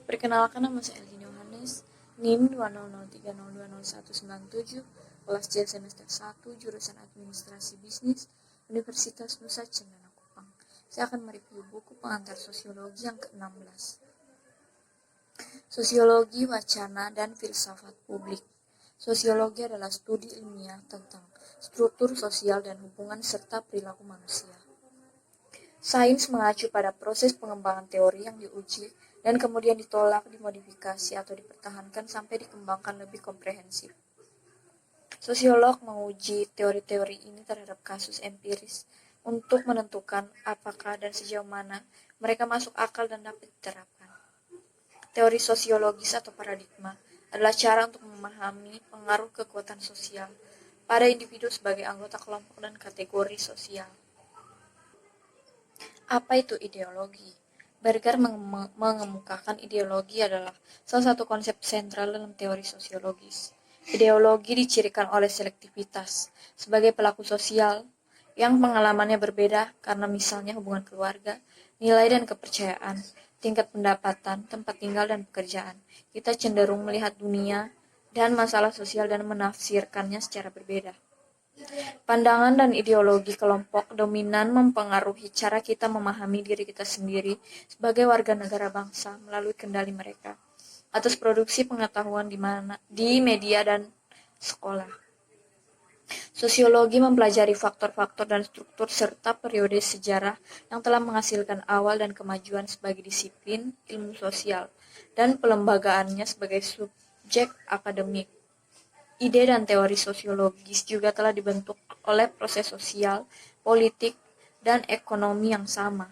Perkenalkan, nama saya Elvin Yohanes, NIM 20030201997, kelas C semester 1, jurusan Administrasi Bisnis, Universitas Nusa Cendana Kupang. Saya akan mereview buku pengantar sosiologi yang ke-16. Sosiologi, wacana, dan filsafat publik. Sosiologi adalah studi ilmiah tentang struktur sosial dan hubungan serta perilaku manusia. Sains mengacu pada proses pengembangan teori yang diuji dan kemudian ditolak, dimodifikasi, atau dipertahankan sampai dikembangkan lebih komprehensif. Sosiolog menguji teori-teori ini terhadap kasus empiris untuk menentukan apakah dan sejauh mana mereka masuk akal dan dapat diterapkan. Teori sosiologis atau paradigma adalah cara untuk memahami pengaruh kekuatan sosial pada individu sebagai anggota kelompok dan kategori sosial. Apa itu ideologi? Berger mengemukakan ideologi adalah salah satu konsep sentral dalam teori sosiologis. Ideologi dicirikan oleh selektivitas sebagai pelaku sosial yang pengalamannya berbeda karena misalnya hubungan keluarga, nilai dan kepercayaan, tingkat pendapatan, tempat tinggal dan pekerjaan. Kita cenderung melihat dunia dan masalah sosial dan menafsirkannya secara berbeda. Pandangan dan ideologi kelompok dominan mempengaruhi cara kita memahami diri kita sendiri sebagai warga negara bangsa melalui kendali mereka atas produksi pengetahuan di media dan sekolah. Sosiologi mempelajari faktor-faktor dan struktur serta periode sejarah yang telah menghasilkan awal dan kemajuan sebagai disiplin ilmu sosial dan pelembagaannya sebagai subjek akademik. Ide dan teori sosiologis juga telah dibentuk oleh proses sosial, politik, dan ekonomi yang sama,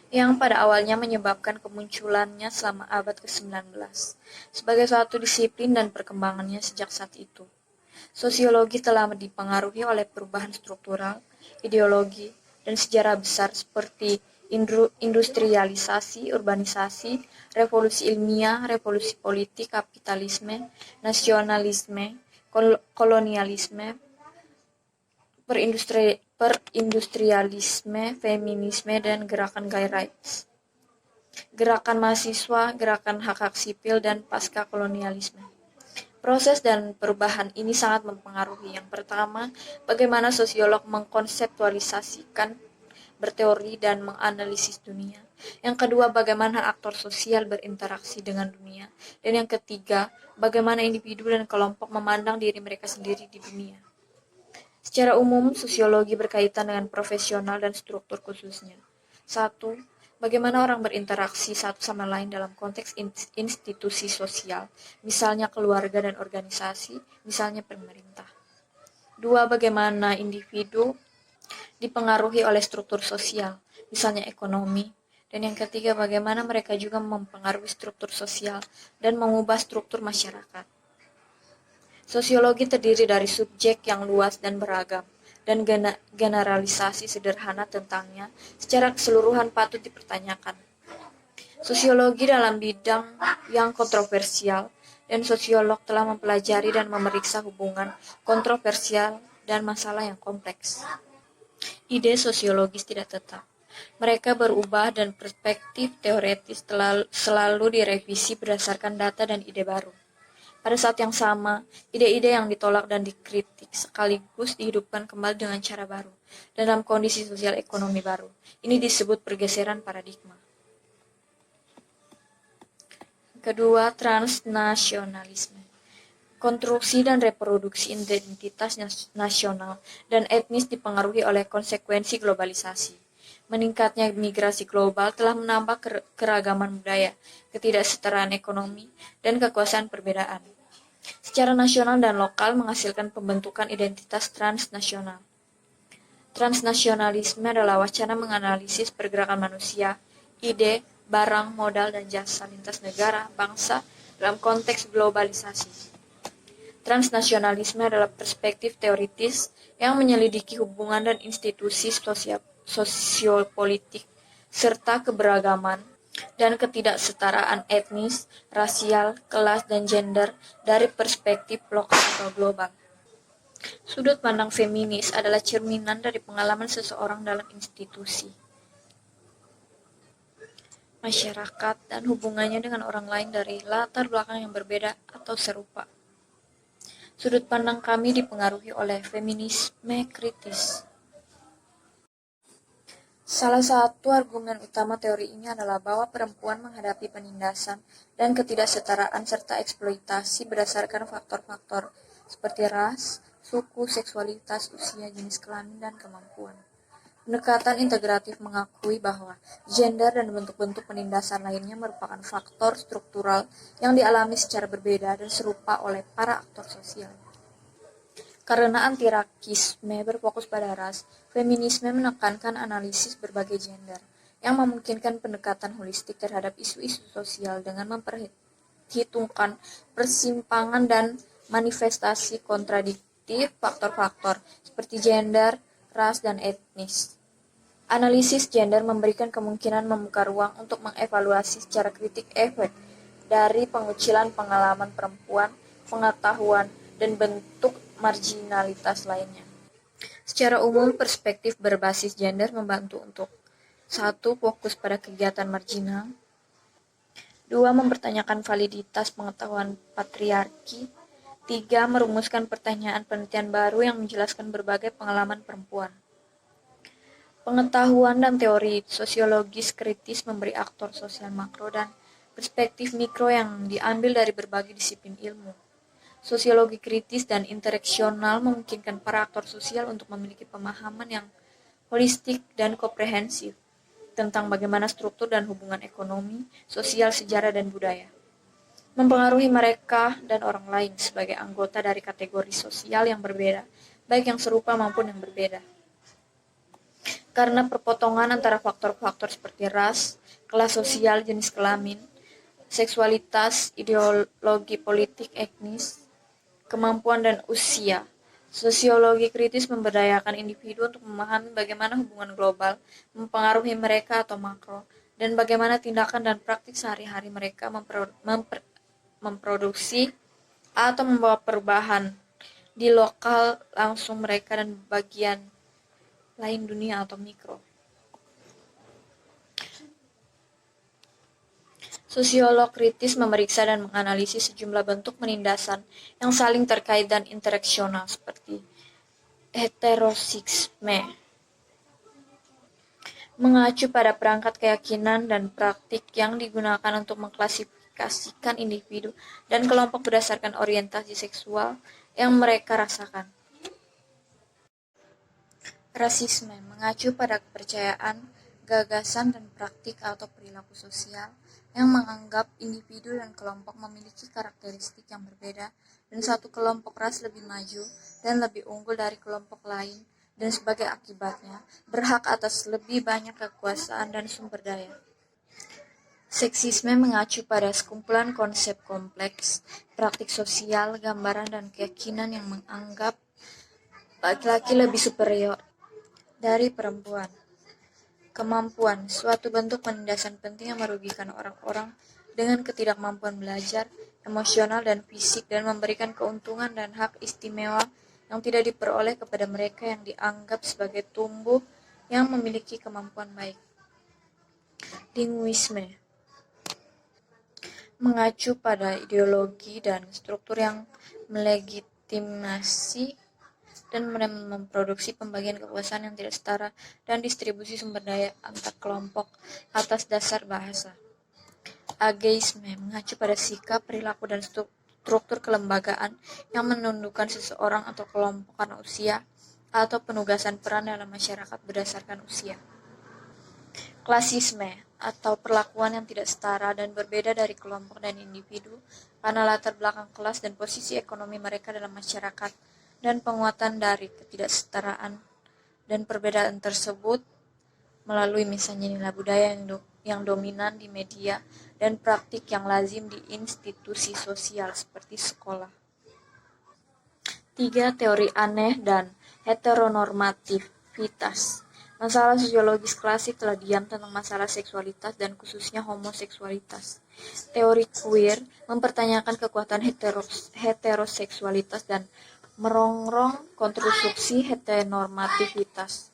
yang pada awalnya menyebabkan kemunculannya selama abad ke-19 sebagai suatu disiplin dan perkembangannya sejak saat itu. Sosiologi telah dipengaruhi oleh perubahan struktural, ideologi, dan sejarah besar seperti industrialisasi, urbanisasi, revolusi ilmiah, revolusi politik, kapitalisme, nasionalisme, kolonialisme, perindustrialisme, feminisme, dan gerakan gay rights, gerakan mahasiswa, gerakan hak-hak sipil, dan pasca kolonialisme. Proses dan perubahan ini sangat mempengaruhi. Yang pertama, bagaimana sosiolog mengkonseptualisasikan, berteori, dan menganalisis dunia. Yang kedua, bagaimana aktor sosial berinteraksi dengan dunia. Dan yang ketiga, bagaimana individu dan kelompok memandang diri mereka sendiri di dunia. Secara umum, sosiologi berkaitan dengan profesional dan struktur khususnya. 1. Bagaimana orang berinteraksi satu sama lain dalam konteks institusi sosial, misalnya keluarga dan organisasi, misalnya pemerintah. 2. Bagaimana individu dipengaruhi oleh struktur sosial, misalnya ekonomi. Dan yang ketiga, bagaimana mereka juga mempengaruhi struktur sosial dan mengubah struktur masyarakat. Sosiologi terdiri dari subjek yang luas dan beragam, dan generalisasi sederhana tentangnya secara keseluruhan patut dipertanyakan. Sosiologi dalam bidang yang kontroversial, dan sosiolog telah mempelajari dan memeriksa hubungan kontroversial dan masalah yang kompleks. Ide sosiologis tidak tetap. Mereka berubah dan perspektif teoretis selalu direvisi berdasarkan data dan ide baru. Pada saat yang sama, ide-ide yang ditolak dan dikritik sekaligus dihidupkan kembali dengan cara baru dalam kondisi sosial ekonomi baru. Ini disebut pergeseran paradigma. Kedua, transnasionalisme. Konstruksi dan reproduksi identitas nasional dan etnis dipengaruhi oleh konsekuensi globalisasi. Meningkatnya migrasi global telah menambah keragaman budaya, ketidaksetaraan ekonomi, dan kekuasaan perbedaan. Secara nasional dan lokal menghasilkan pembentukan identitas transnasional. Transnasionalisme adalah wacana menganalisis pergerakan manusia, ide, barang, modal, dan jasa lintas negara, bangsa dalam konteks globalisasi. Transnasionalisme adalah perspektif teoritis yang menyelidiki hubungan dan institusi sosiopolitik serta keberagaman dan ketidaksetaraan etnis, rasial, kelas, dan gender dari perspektif lokal atau global. Sudut pandang feminis adalah cerminan dari pengalaman seseorang dalam institusi. masyarakat, dan hubungannya dengan orang lain dari latar belakang yang berbeda atau serupa. Sudut pandang kami dipengaruhi oleh feminisme kritis. Salah satu argumen utama teori ini adalah bahwa perempuan menghadapi penindasan dan ketidaksetaraan serta eksploitasi berdasarkan faktor-faktor seperti ras, suku, seksualitas, usia, jenis kelamin, dan kemampuan. Pendekatan integratif mengakui bahwa gender dan bentuk-bentuk penindasan lainnya merupakan faktor struktural yang dialami secara berbeda dan serupa oleh para aktor sosial. Karena antirakisme berfokus pada ras, feminisme menekankan analisis berbagai gender, yang memungkinkan pendekatan holistik terhadap isu-isu sosial dengan memperhitungkan persimpangan dan manifestasi kontradiktif faktor-faktor seperti gender, ras, dan etnis. Analisis gender memberikan kemungkinan membuka ruang untuk mengevaluasi secara kritik efek dari pengucilan pengalaman perempuan, pengetahuan, dan bentuk marginalitas lainnya. Secara umum, perspektif berbasis gender membantu untuk 1. Fokus pada kegiatan marginal. 2. Mempertanyakan validitas pengetahuan patriarki. 3. Merumuskan pertanyaan penelitian baru yang menjelaskan berbagai pengalaman perempuan. Pengetahuan dan teori sosiologis kritis memberi aktor sosial makro dan perspektif mikro yang diambil dari berbagai disiplin ilmu. Sosiologi kritis dan interaksional memungkinkan para aktor sosial untuk memiliki pemahaman yang holistik dan komprehensif tentang bagaimana struktur dan hubungan ekonomi, sosial, sejarah, dan budaya mempengaruhi mereka dan orang lain sebagai anggota dari kategori sosial yang berbeda, baik yang serupa maupun yang berbeda. Karena perpotongan antara faktor-faktor seperti ras, kelas sosial, jenis kelamin, seksualitas, ideologi politik, etnis, kemampuan, dan usia. Sosiologi kritis memberdayakan individu untuk memahami bagaimana hubungan global mempengaruhi mereka atau makro, dan bagaimana tindakan dan praktik sehari-hari mereka memproduksi atau membawa perubahan di lokal langsung mereka dan bagian lain dunia atau mikro. Sosiolog kritis memeriksa dan menganalisis sejumlah bentuk penindasan yang saling terkait dan interaksional seperti heteroseksisme, mengacu pada perangkat keyakinan dan praktik yang digunakan untuk mengklasifikasikan individu dan kelompok berdasarkan orientasi seksual yang mereka rasakan. Rasisme mengacu pada kepercayaan, gagasan, dan praktik atau perilaku sosial yang menganggap individu dan kelompok memiliki karakteristik yang berbeda dan satu kelompok ras lebih maju dan lebih unggul dari kelompok lain dan sebagai akibatnya berhak atas lebih banyak kekuasaan dan sumber daya. Seksisme mengacu pada sekumpulan konsep kompleks, praktik sosial, gambaran, dan keyakinan yang menganggap laki-laki lebih superior dari perempuan. Kemampuan, suatu bentuk penindasan penting yang merugikan orang-orang dengan ketidakmampuan belajar, emosional, dan fisik dan memberikan keuntungan dan hak istimewa yang tidak diperoleh kepada mereka yang dianggap sebagai tumbuh yang memiliki kemampuan baik. Linguisme mengacu pada ideologi dan struktur yang melegitimasi dan memproduksi pembagian kekuasaan yang tidak setara dan distribusi sumber daya antar kelompok atas dasar bahasa. Ageisme mengacu pada sikap, perilaku, dan struktur kelembagaan yang menundukkan seseorang atau kelompok karena usia atau penugasan peran dalam masyarakat berdasarkan usia. Klasisme atau perlakuan yang tidak setara dan berbeda dari kelompok dan individu karena latar belakang kelas dan posisi ekonomi mereka dalam masyarakat dan penguatan dari ketidaksetaraan dan perbedaan tersebut melalui misalnya nilai budaya yang dominan di media dan praktik yang lazim di institusi sosial seperti sekolah. 3. Teori aneh dan heteronormativitas. Masalah sosiologis klasik telah diam tentang masalah seksualitas dan khususnya homoseksualitas. Teori queer mempertanyakan kekuatan heteroseksualitas dan merongrong konstruksi heteronormativitas.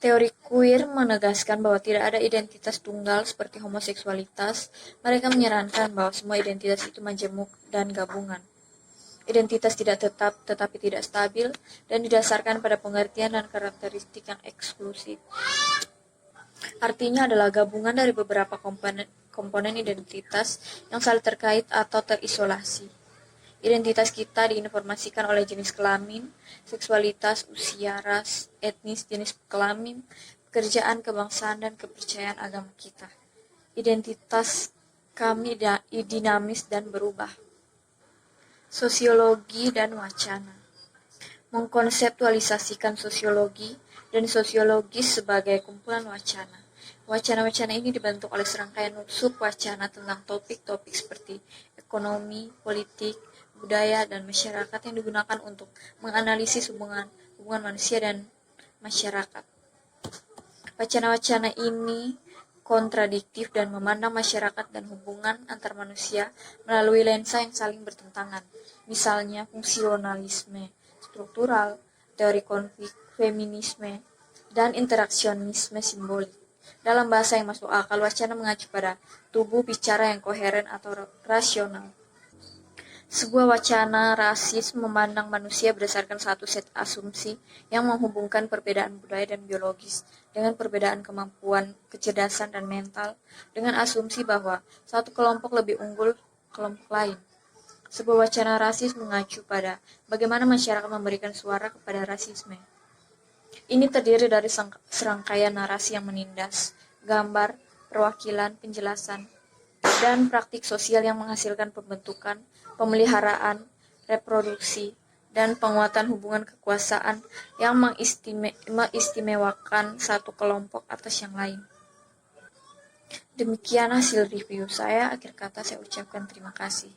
Teori queer menegaskan bahwa tidak ada identitas tunggal seperti homoseksualitas. Mereka menyarankan bahwa semua identitas itu majemuk dan gabungan. Identitas tidak tetap tetapi tidak stabil dan didasarkan pada pengertian dan karakteristik yang eksklusif. Artinya adalah gabungan dari beberapa komponen identitas yang saling terkait atau terisolasi. Identitas kita diinformasikan oleh jenis kelamin, seksualitas, usia, ras, etnis, jenis kelamin, pekerjaan, kebangsaan, dan kepercayaan agama kita. Identitas kami dinamis dan berubah. Sosiologi dan wacana. Mengkonseptualisasikan sosiologi dan sosiologis sebagai kumpulan wacana. Wacana-wacana ini dibentuk oleh serangkaian sub-wacana tentang topik-topik seperti ekonomi, politik, budaya, dan masyarakat yang digunakan untuk menganalisis hubungan manusia dan masyarakat. Wacana-wacana ini kontradiktif dan memandang masyarakat dan hubungan antar manusia melalui lensa yang saling bertentangan. Misalnya fungsionalisme struktural, teori konflik, feminisme, dan interaksionisme simbolik. Dalam bahasa yang masuk akal, wacana mengacu pada tubuh bicara yang koheren atau rasional. Sebuah wacana rasis memandang manusia berdasarkan satu set asumsi yang menghubungkan perbedaan budaya dan biologis dengan perbedaan kemampuan, kecerdasan, dan mental, dengan asumsi bahwa satu kelompok lebih unggul kelompok lain. Sebuah wacana rasis mengacu pada bagaimana masyarakat memberikan suara kepada rasisme. Ini terdiri dari serangkaian narasi yang menindas, gambar, perwakilan, penjelasan, dan praktik sosial yang menghasilkan pembentukan, pemeliharaan, reproduksi, dan penguatan hubungan kekuasaan yang mengistimewakan satu kelompok atas yang lain. Demikian hasil review saya. Akhir kata saya ucapkan terima kasih.